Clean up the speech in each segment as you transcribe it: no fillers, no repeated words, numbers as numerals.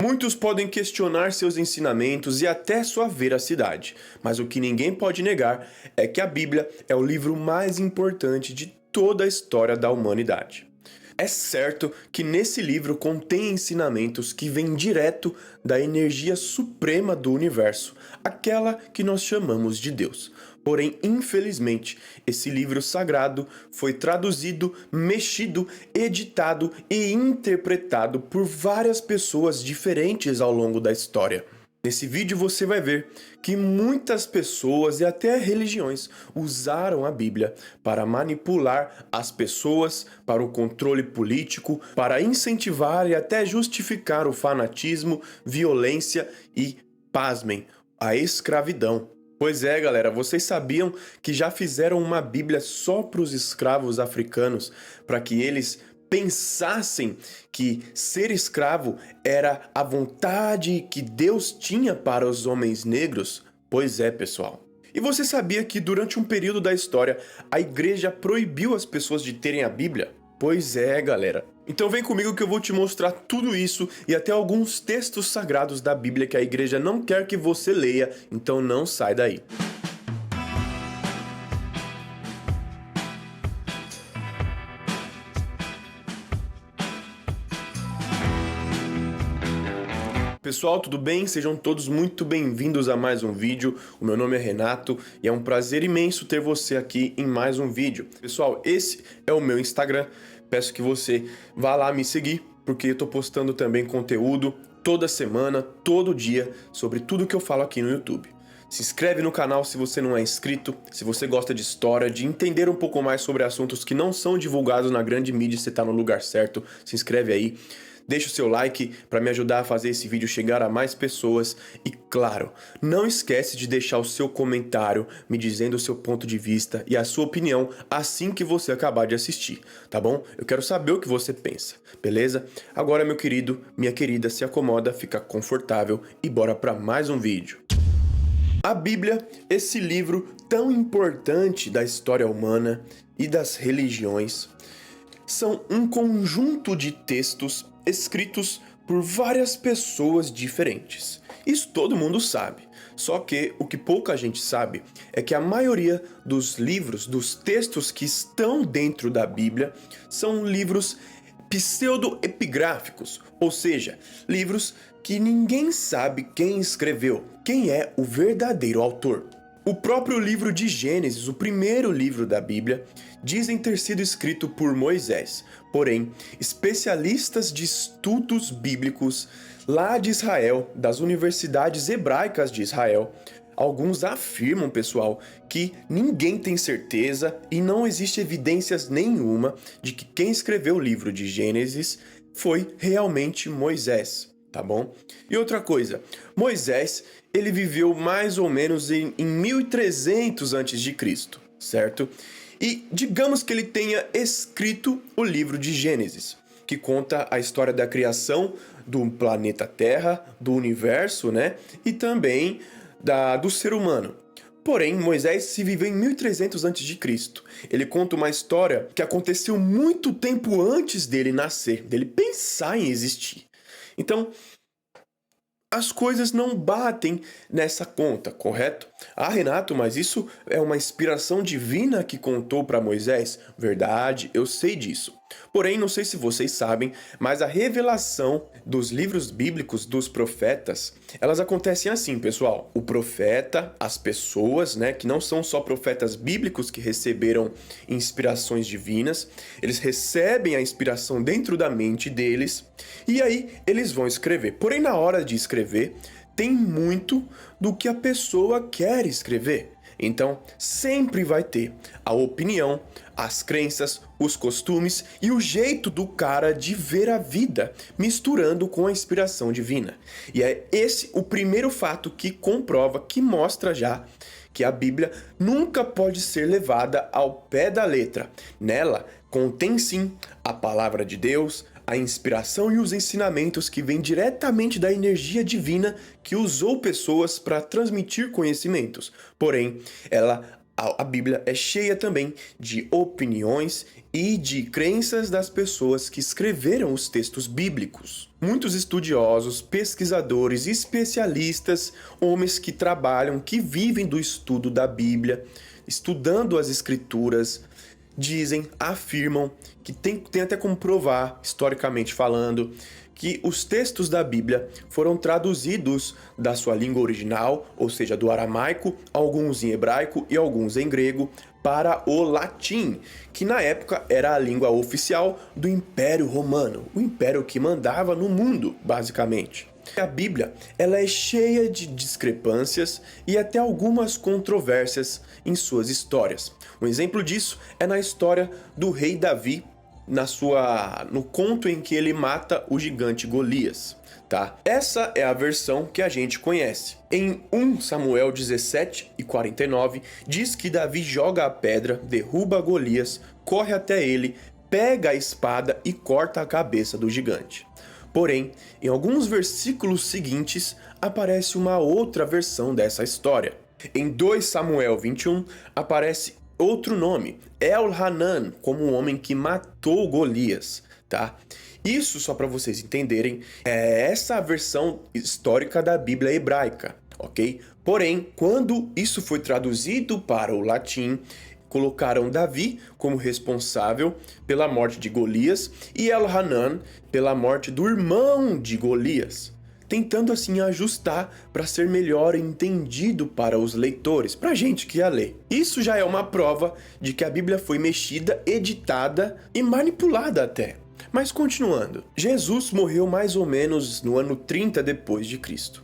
Muitos podem questionar seus ensinamentos e até sua veracidade, mas o que ninguém pode negar é que a Bíblia é o livro mais importante de toda a história da humanidade. É certo que nesse livro contém ensinamentos que vêm direto da energia suprema do universo, aquela que nós chamamos de Deus. Porém, infelizmente, esse livro sagrado foi traduzido, mexido, editado e interpretado por várias pessoas diferentes ao longo da história. Nesse vídeo você vai ver que muitas pessoas e até religiões usaram a Bíblia para manipular as pessoas, para o controle político, para incentivar e até justificar o fanatismo, violência e, pasmem, a escravidão. Pois é, galera, vocês sabiam que já fizeram uma Bíblia só para os escravos africanos, para que eles pensassem que ser escravo era a vontade que Deus tinha para os homens negros? Pois é, pessoal. E você sabia que durante um período da história a igreja proibiu as pessoas de terem a Bíblia? Pois é, galera. Então vem comigo que eu vou te mostrar tudo isso e até alguns textos sagrados da Bíblia que a igreja não quer que você leia, então não sai daí. Pessoal, tudo bem? Sejam todos muito bem-vindos a mais um vídeo. O meu nome é Renato e é um prazer imenso ter você aqui em mais um vídeo. Pessoal, esse é o meu Instagram. Peço que você vá lá me seguir, porque eu tô postando também conteúdo toda semana, todo dia, sobre tudo que eu falo aqui no YouTube. Se inscreve no canal se você não é inscrito, se você gosta de história, de entender um pouco mais sobre assuntos que não são divulgados na grande mídia, você tá no lugar certo, se inscreve aí. Deixa o seu like para me ajudar a fazer esse vídeo chegar a mais pessoas e, claro, não esquece de deixar o seu comentário me dizendo o seu ponto de vista e a sua opinião assim que você acabar de assistir, tá bom? Eu quero saber o que você pensa, beleza? Agora, meu querido, minha querida, se acomoda, fica confortável e bora para mais um vídeo. A Bíblia, esse livro tão importante da história humana e das religiões, são um conjunto de textos escritos por várias pessoas diferentes. Isso todo mundo sabe, só que o que pouca gente sabe é que a maioria dos livros, dos textos que estão dentro da Bíblia, são livros pseudo-epigráficos, ou seja, livros que ninguém sabe quem escreveu, quem é o verdadeiro autor. O próprio livro de Gênesis, o primeiro livro da Bíblia, dizem ter sido escrito por Moisés. Porém, especialistas de estudos bíblicos lá de Israel, das universidades hebraicas de Israel, alguns afirmam, pessoal, que ninguém tem certeza e não existe evidências nenhuma de que quem escreveu o livro de Gênesis foi realmente Moisés, tá bom? E outra coisa, Moisés, ele viveu mais ou menos em 1300 a.C., certo? E digamos que ele tenha escrito o livro de Gênesis, que conta a história da criação do planeta Terra, do universo, né? E também do ser humano. Porém, Moisés se viveu em 1300 a.C. Ele conta uma história que aconteceu muito tempo antes dele nascer, dele pensar em existir. Então, as coisas não batem nessa conta, correto? Ah, Renato, mas isso é uma inspiração divina que contou para Moisés? Verdade, eu sei disso. Porém, não sei se vocês sabem, mas a revelação dos livros bíblicos dos profetas, elas acontecem assim, pessoal. O profeta, as pessoas, né, que não são só profetas bíblicos que receberam inspirações divinas, eles recebem a inspiração dentro da mente deles e aí eles vão escrever. Porém, na hora de escrever, tem muito do que a pessoa quer escrever. Então, sempre vai ter a opinião, as crenças, os costumes e o jeito do cara de ver a vida, misturando com a inspiração divina. E é esse o primeiro fato que comprova, que mostra já que a Bíblia nunca pode ser levada ao pé da letra. Nela contém sim a palavra de Deus, a inspiração e os ensinamentos que vêm diretamente da energia divina que usou pessoas para transmitir conhecimentos. Porém, ela A Bíblia é cheia também de opiniões e de crenças das pessoas que escreveram os textos bíblicos. Muitos estudiosos, pesquisadores, especialistas, homens que trabalham, que vivem do estudo da Bíblia, estudando as Escrituras, dizem, afirmam, que tem até como provar, historicamente falando, que os textos da Bíblia foram traduzidos da sua língua original, ou seja, do aramaico, alguns em hebraico e alguns em grego, para o latim, que na época era a língua oficial do Império Romano, o império que mandava no mundo, basicamente. A Bíblia, ela é cheia de discrepâncias e até algumas controvérsias em suas histórias. Um exemplo disso é na história do rei Davi, no conto em que ele mata o gigante Golias, tá? Essa é a versão que a gente conhece. Em 1 Samuel 17:49, diz que Davi joga a pedra, derruba Golias, corre até ele, pega a espada e corta a cabeça do gigante. Porém, em alguns versículos seguintes, aparece uma outra versão dessa história. Em 2 Samuel 21, aparece outro nome, El-Hanan, como o homem que matou Golias, tá? Isso, só para vocês entenderem, é essa versão histórica da Bíblia hebraica, ok? Porém, quando isso foi traduzido para o latim, colocaram Davi como responsável pela morte de Golias e El-Hanan pela morte do irmão de Golias, tentando assim ajustar para ser melhor entendido para os leitores, para a gente que ia ler. Isso já é uma prova de que a Bíblia foi mexida, editada e manipulada até. Mas continuando, Jesus morreu mais ou menos no ano 30 depois de Cristo.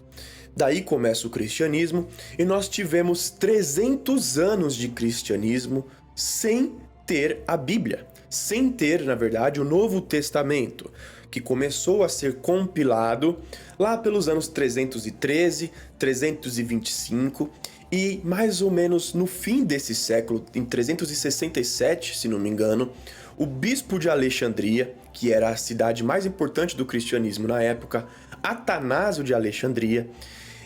Daí começa o cristianismo e nós tivemos 300 anos de cristianismo sem ter a Bíblia, sem ter, na verdade, o Novo Testamento, que começou a ser compilado lá pelos anos 313, 325 e mais ou menos no fim desse século, em 367, se não me engano, o bispo de Alexandria, que era a cidade mais importante do cristianismo na época, Atanásio de Alexandria,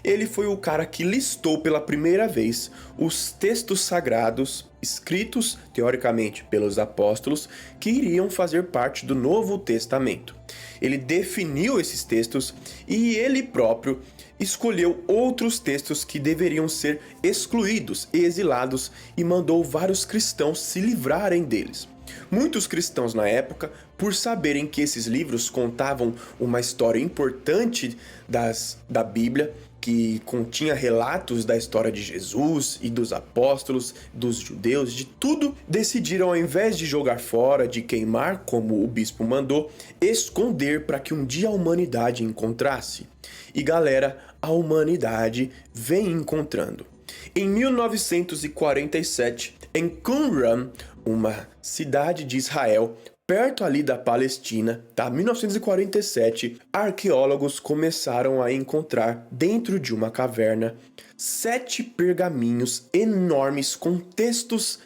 ele foi o cara que listou pela primeira vez os textos sagrados escritos, teoricamente, pelos apóstolos, que iriam fazer parte do Novo Testamento. Ele definiu esses textos e ele próprio escolheu outros textos que deveriam ser excluídos e exilados e mandou vários cristãos se livrarem deles. Muitos cristãos na época, por saberem que esses livros contavam uma história importante da Bíblia, que continha relatos da história de Jesus e dos apóstolos, dos judeus, de tudo, decidiram, ao invés de jogar fora, de queimar, como o bispo mandou, esconder para que um dia a humanidade encontrasse. E galera, a humanidade vem encontrando. Em 1947, em Qumran, uma cidade de Israel, perto ali da Palestina, tá? 1947, arqueólogos começaram a encontrar dentro de uma caverna 7 pergaminhos enormes com textos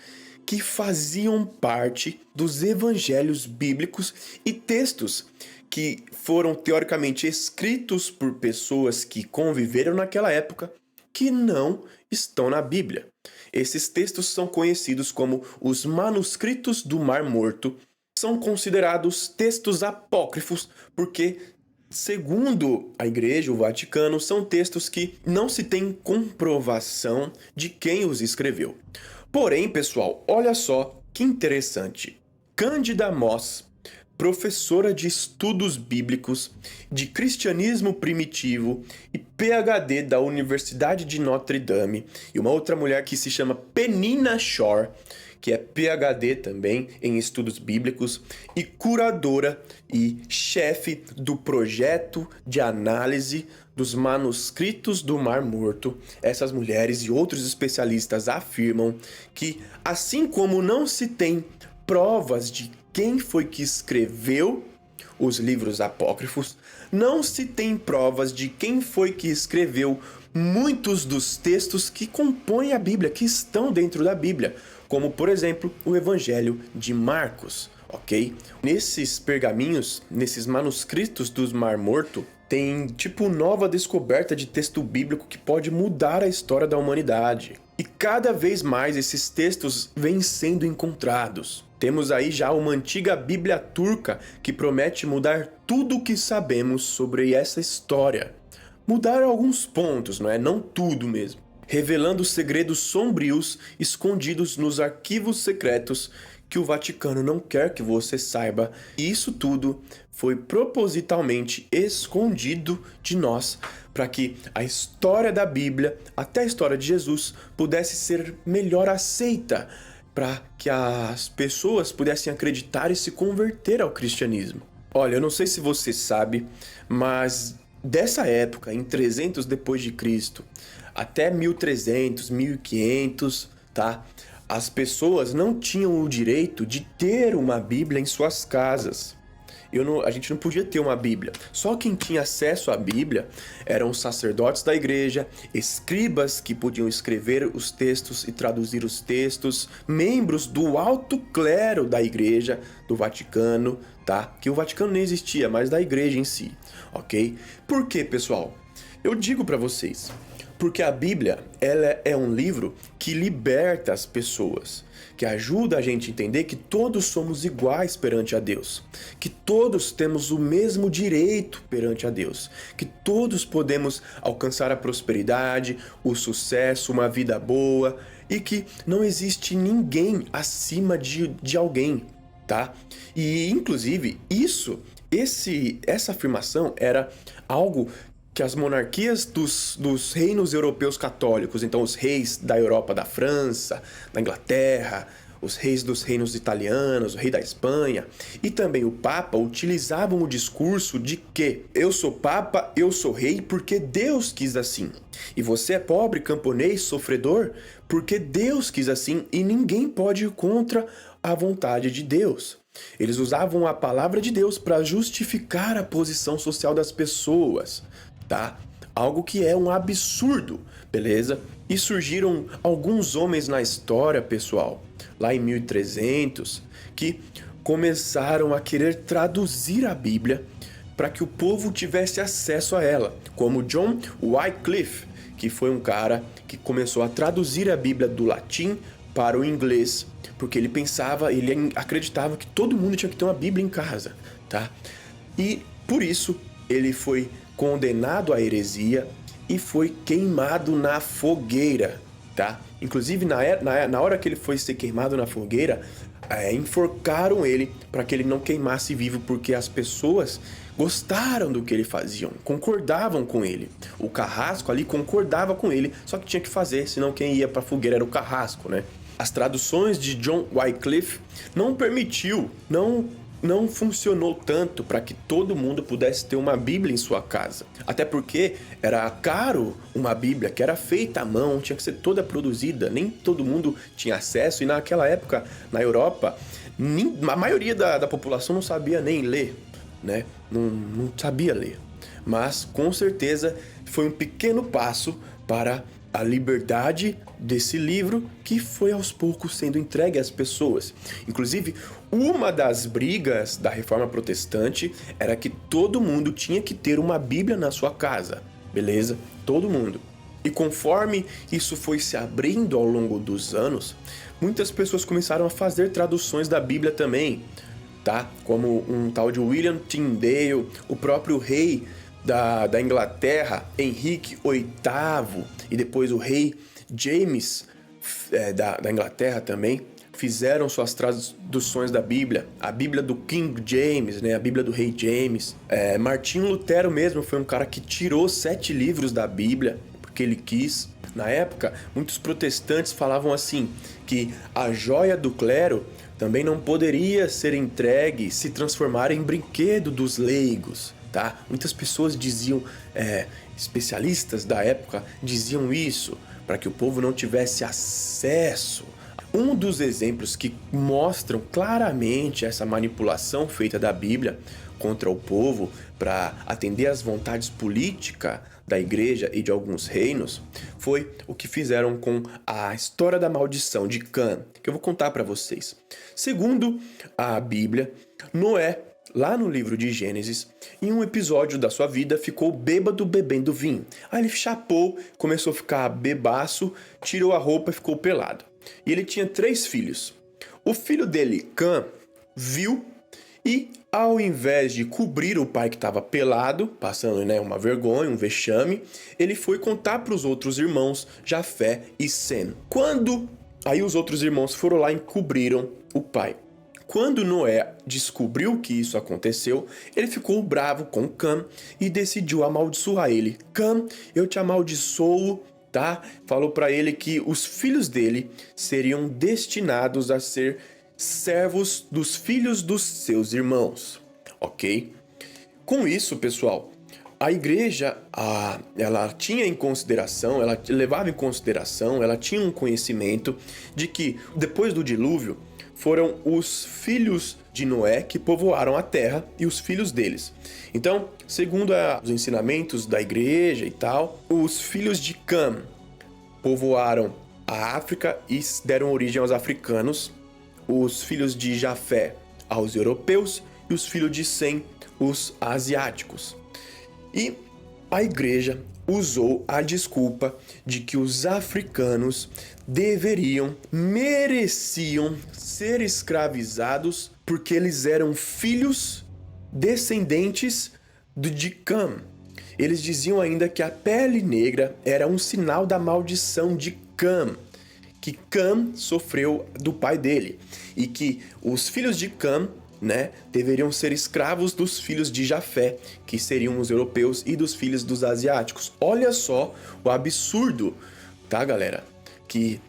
que faziam parte dos evangelhos bíblicos e textos que foram teoricamente escritos por pessoas que conviveram naquela época, que não estão na Bíblia. Esses textos são conhecidos como os manuscritos do Mar Morto. São considerados textos apócrifos porque, segundo a Igreja, o Vaticano, são textos que não se tem comprovação de quem os escreveu. Porém, pessoal, olha só que interessante. Cândida Moss, professora de estudos bíblicos, de cristianismo primitivo e PhD da Universidade de Notre Dame, e uma outra mulher que se chama Penina Shore, que é PhD também em estudos bíblicos e curadora e chefe do projeto de análise dos manuscritos do Mar Morto. Essas mulheres e outros especialistas afirmam que, assim como não se tem provas de quem foi que escreveu os livros apócrifos, não se tem provas de quem foi que escreveu muitos dos textos que compõem a Bíblia, que estão dentro da Bíblia, como, por exemplo, o Evangelho de Marcos, ok? Nesses pergaminhos, nesses manuscritos do Mar Morto, tem nova descoberta de texto bíblico que pode mudar a história da humanidade. E cada vez mais esses textos vêm sendo encontrados. Temos aí já uma antiga Bíblia turca que promete mudar tudo o que sabemos sobre essa história. Mudar alguns pontos, não é? Não tudo mesmo. Revelando segredos sombrios escondidos nos arquivos secretos que o Vaticano não quer que você saiba. E isso tudo foi propositalmente escondido de nós para que a história da Bíblia, até a história de Jesus, pudesse ser melhor aceita, para que as pessoas pudessem acreditar e se converter ao cristianismo. Olha, eu não sei se você sabe, mas dessa época, em 300 depois de Cristo, até 1300, 1500, tá? As pessoas não tinham o direito de ter uma Bíblia em suas casas. A gente não podia ter uma Bíblia. Só quem tinha acesso à Bíblia eram os sacerdotes da igreja, escribas que podiam escrever os textos e traduzir os textos, membros do alto clero da igreja, do Vaticano, tá? Que o Vaticano nem existia, mas da igreja em si, ok? Por quê, pessoal? Eu digo para vocês, porque a Bíblia, ela é um livro que liberta as pessoas, que ajuda a gente a entender que todos somos iguais perante a Deus, que todos temos o mesmo direito perante a Deus, que todos podemos alcançar a prosperidade, o sucesso, uma vida boa, e que não existe ninguém acima de alguém, tá? E, inclusive, essa afirmação era algo que as monarquias dos reinos europeus católicos, então os reis da Europa, da França, da Inglaterra, os reis dos reinos italianos, o rei da Espanha e também o Papa utilizavam o discurso de que eu sou Papa, eu sou rei porque Deus quis assim. E você é pobre, camponês, sofredor porque Deus quis assim e ninguém pode ir contra a vontade de Deus. Eles usavam a palavra de Deus para justificar a posição social das pessoas, tá? Algo que é um absurdo, beleza? E surgiram alguns homens na história, pessoal, lá em 1300, que começaram a querer traduzir a Bíblia para que o povo tivesse acesso a ela, como John Wycliffe, que foi um cara que começou a traduzir a Bíblia do latim para o inglês, porque ele acreditava que todo mundo tinha que ter uma Bíblia em casa, tá? E por isso ele foi condenado à heresia e foi queimado na fogueira, tá? Inclusive, na hora que ele foi ser queimado na fogueira, enforcaram ele para que ele não queimasse vivo, porque as pessoas gostaram do que ele fazia, concordavam com ele. O carrasco ali concordava com ele, só que tinha que fazer, senão quem ia para a fogueira era o carrasco, né? As traduções de John Wycliffe não funcionou tanto para que todo mundo pudesse ter uma Bíblia em sua casa. Até porque era caro uma Bíblia que era feita à mão, tinha que ser toda produzida, nem todo mundo tinha acesso, e naquela época, na Europa, a maioria da população não sabia nem ler, né? Não sabia ler. Mas, com certeza, foi um pequeno passo para a liberdade desse livro que foi aos poucos sendo entregue às pessoas. Inclusive, uma das brigas da Reforma Protestante era que todo mundo tinha que ter uma Bíblia na sua casa, beleza? Todo mundo. E conforme isso foi se abrindo ao longo dos anos, muitas pessoas começaram a fazer traduções da Bíblia também, tá? Como um tal de William Tyndale, o próprio rei da Inglaterra, Henrique VIII, e depois o rei James da Inglaterra também, fizeram suas traduções da Bíblia. A Bíblia do King James, né? A Bíblia do rei James. Martinho Lutero mesmo foi um cara que tirou 7 livros da Bíblia, porque ele quis. Na época, muitos protestantes falavam assim, que a joia do clero também não poderia ser entregue, se transformar em brinquedo dos leigos. Tá? Muitas pessoas diziam, especialistas da época diziam isso, para que o povo não tivesse acesso. Um dos exemplos que mostram claramente essa manipulação feita da Bíblia contra o povo para atender às vontades políticas da igreja e de alguns reinos foi o que fizeram com a história da maldição de Cã, que eu vou contar para vocês. Segundo a Bíblia, Noé, lá no livro de Gênesis, em um episódio da sua vida, ficou bêbado bebendo vinho. Aí ele chapou, começou a ficar bebaço, tirou a roupa e ficou pelado. E ele tinha 3 filhos. O filho dele, Cã, viu e, ao invés de cobrir o pai que estava pelado, passando uma vergonha, um vexame, ele foi contar para os outros irmãos, Jafé e Sem. Aí os outros irmãos foram lá e encobriram o pai. Quando Noé descobriu que isso aconteceu, ele ficou bravo com Cã e decidiu amaldiçoar ele. Cã, eu te amaldiçoo, tá? Falou para ele que os filhos dele seriam destinados a ser servos dos filhos dos seus irmãos, ok? Com isso, pessoal, a igreja, ela tinha em consideração, ela levava em consideração, ela tinha um conhecimento de que depois do dilúvio foram os filhos de Noé que povoaram a terra e os filhos deles. Então, segundo os ensinamentos da igreja e tal, os filhos de Cã povoaram a África e deram origem aos africanos, os filhos de Jafé aos europeus e os filhos de Sem, os asiáticos. E a igreja usou a desculpa de que os africanos mereciam ser escravizados porque eles eram filhos descendentes de Cã. Eles diziam ainda que a pele negra era um sinal da maldição de Cã, que Cã sofreu do pai dele, e que os filhos de Cã, deveriam ser escravos dos filhos de Jafé, que seriam os europeus, e dos filhos dos asiáticos. Olha só o absurdo, tá, galera? Que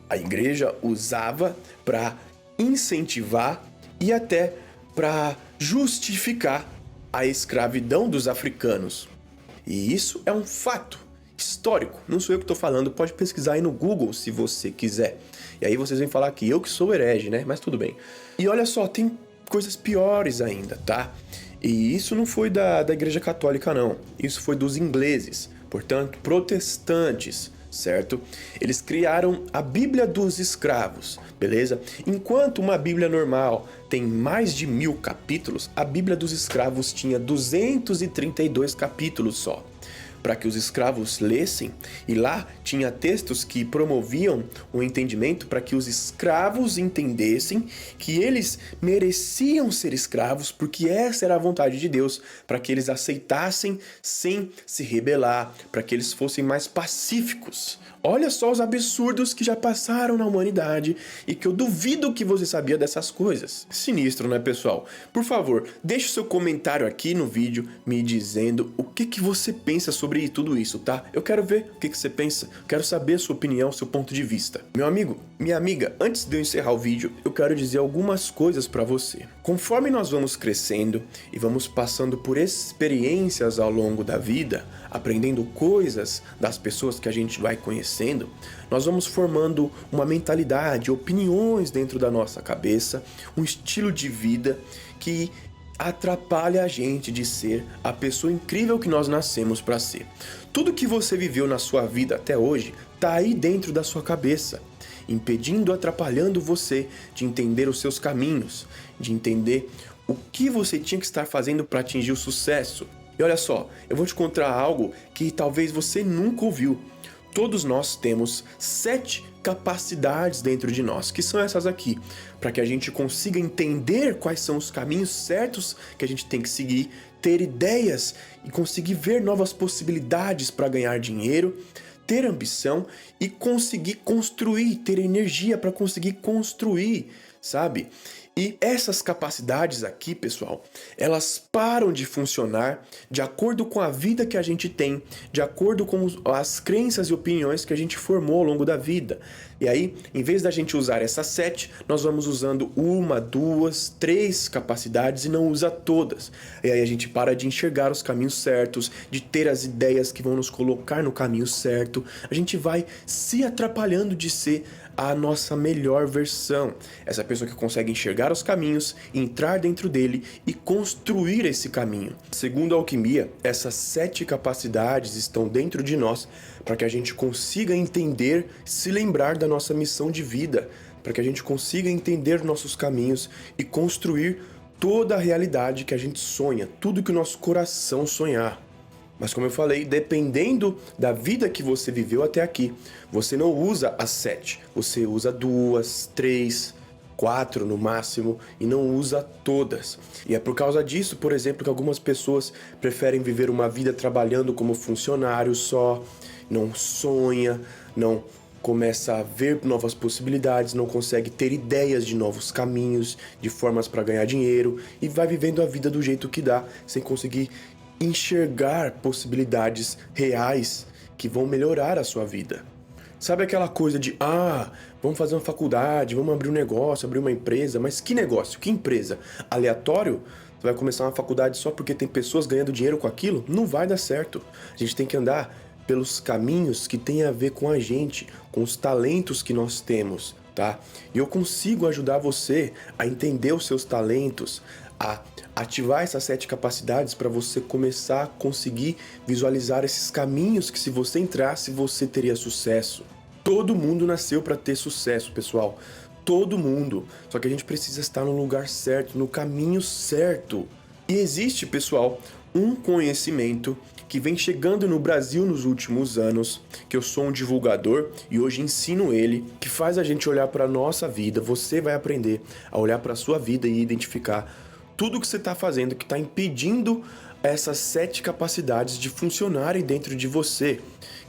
a igreja usava para incentivar e até para justificar a escravidão dos africanos. E isso é um fato histórico. Não sou eu que estou falando, pode pesquisar aí no Google se você quiser. E aí vocês vão falar que eu que sou herege, Mas tudo bem. E olha só, tem coisas piores ainda, tá? E isso não foi da Igreja Católica, não. Isso foi dos ingleses, portanto, protestantes, certo? Eles criaram a Bíblia dos Escravos, beleza? Enquanto uma Bíblia normal tem mais de 1000 capítulos, a Bíblia dos Escravos tinha 232 capítulos só, para que os escravos lessem, e lá tinha textos que promoviam o entendimento para que os escravos entendessem que eles mereciam ser escravos, porque essa era a vontade de Deus, para que eles aceitassem sem se rebelar, para que eles fossem mais pacíficos. Olha só os absurdos que já passaram na humanidade e que eu duvido que você sabia dessas coisas. Sinistro, né, pessoal? Por favor, deixe o seu comentário aqui no vídeo me dizendo o que você pensa sobre tudo isso, tá? Eu quero ver o que você pensa, quero saber a sua opinião, seu ponto de vista. Meu amigo, minha amiga, antes de eu encerrar o vídeo, eu quero dizer algumas coisas para você. Conforme nós vamos crescendo e vamos passando por experiências ao longo da vida, aprendendo coisas das pessoas que a gente vai conhecendo, nós vamos formando uma mentalidade, opiniões dentro da nossa cabeça, um estilo de vida que atrapalha a gente de ser a pessoa incrível que nós nascemos para ser. Tudo que você viveu na sua vida até hoje tá aí dentro da sua cabeça, impedindo, atrapalhando você de entender os seus caminhos, de entender o que você tinha que estar fazendo para atingir o sucesso. E olha só, eu vou te contar algo que talvez você nunca ouviu. Todos nós temos 7 capacidades dentro de nós, que são essas aqui, para que a gente consiga entender quais são os caminhos certos que a gente tem que seguir, ter ideias e conseguir ver novas possibilidades para ganhar dinheiro, ter ambição e conseguir construir, ter energia para conseguir construir, sabe? E essas capacidades aqui, pessoal, elas param de funcionar de acordo com a vida que a gente tem, de acordo com as crenças e opiniões que a gente formou ao longo da vida. E aí, em vez da gente usar essas 7, nós vamos usando 1, 2, 3 capacidades e não usa todas. E aí a gente para de enxergar os caminhos certos, de ter as ideias que vão nos colocar no caminho certo. A gente vai se atrapalhando de ser a nossa melhor versão. Essa pessoa que consegue enxergar os caminhos, entrar dentro dele e construir esse caminho. Segundo a alquimia, essas 7 capacidades estão dentro de nós para que a gente consiga entender, se lembrar da nossa missão de vida, para que a gente consiga entender nossos caminhos e construir toda a realidade que a gente sonha, tudo que o nosso coração sonhar. Mas como eu falei, dependendo da vida que você viveu até aqui, você não usa as 7, você usa 2, 3, 4 no máximo e não usa todas. E é por causa disso, por exemplo, que algumas pessoas preferem viver uma vida trabalhando como funcionário só, não sonha, não começa a ver novas possibilidades, não consegue ter ideias de novos caminhos, de formas para ganhar dinheiro e vai vivendo a vida do jeito que dá, sem conseguir enxergar possibilidades reais que vão melhorar a sua vida. Sabe aquela coisa de, vamos fazer uma faculdade, vamos abrir um negócio, abrir uma empresa, mas que negócio, que empresa? Aleatório? Você vai começar uma faculdade só porque tem pessoas ganhando dinheiro com aquilo? Não vai dar certo. A gente tem que andar pelos caminhos que tem a ver com a gente, com os talentos que nós temos, tá? E eu consigo ajudar você a entender os seus talentos, a ativar essas 7 capacidades para você começar a conseguir visualizar esses caminhos que se você entrasse, você teria sucesso. Todo mundo nasceu para ter sucesso, pessoal. Todo mundo. Só que a gente precisa estar no lugar certo, no caminho certo. E existe, pessoal, um conhecimento que vem chegando no Brasil nos últimos anos, que eu sou um divulgador e hoje ensino ele, que faz a gente olhar para a nossa vida. Você vai aprender a olhar para a sua vida e identificar tudo que você está fazendo que está impedindo essas 7 capacidades de funcionarem dentro de você,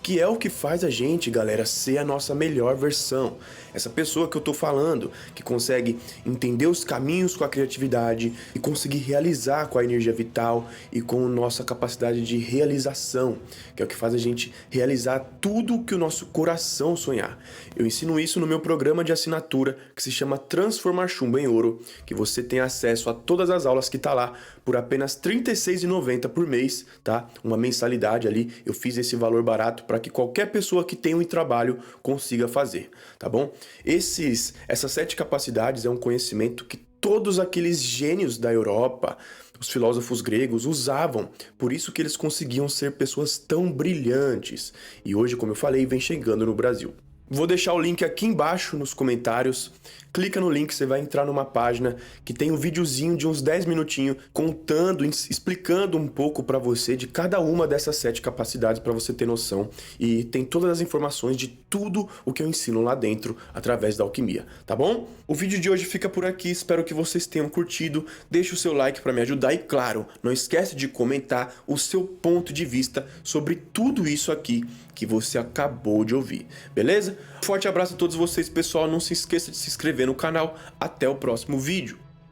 que é o que faz a gente, galera, ser a nossa melhor versão. Essa pessoa que eu tô falando, que consegue entender os caminhos com a criatividade e conseguir realizar com a energia vital e com a nossa capacidade de realização, que é o que faz a gente realizar tudo que o nosso coração sonhar. Eu ensino isso no meu programa de assinatura, que se chama Transformar Chumbo em Ouro, que você tem acesso a todas as aulas que tá lá por apenas R$ 36,90 por mês, tá? Uma mensalidade ali, eu fiz esse valor barato para que qualquer pessoa que tenha um trabalho consiga fazer, tá bom? Essas 7 capacidades é um conhecimento que todos aqueles gênios da Europa, os filósofos gregos usavam, por isso que eles conseguiam ser pessoas tão brilhantes. E hoje, como eu falei, vem chegando no Brasil. Vou deixar o link aqui embaixo nos comentários. Clica no link, você vai entrar numa página que tem um videozinho de uns 10 minutinhos contando, explicando um pouco para você de cada uma dessas 7 capacidades para você ter noção. E tem todas as informações de tudo o que eu ensino lá dentro através da alquimia, tá bom? O vídeo de hoje fica por aqui, espero que vocês tenham curtido. Deixa o seu like para me ajudar e, claro, não esquece de comentar o seu ponto de vista sobre tudo isso aqui que você acabou de ouvir, beleza? Forte abraço a todos vocês, pessoal. Não se esqueça de se inscrever no canal. Até o próximo vídeo.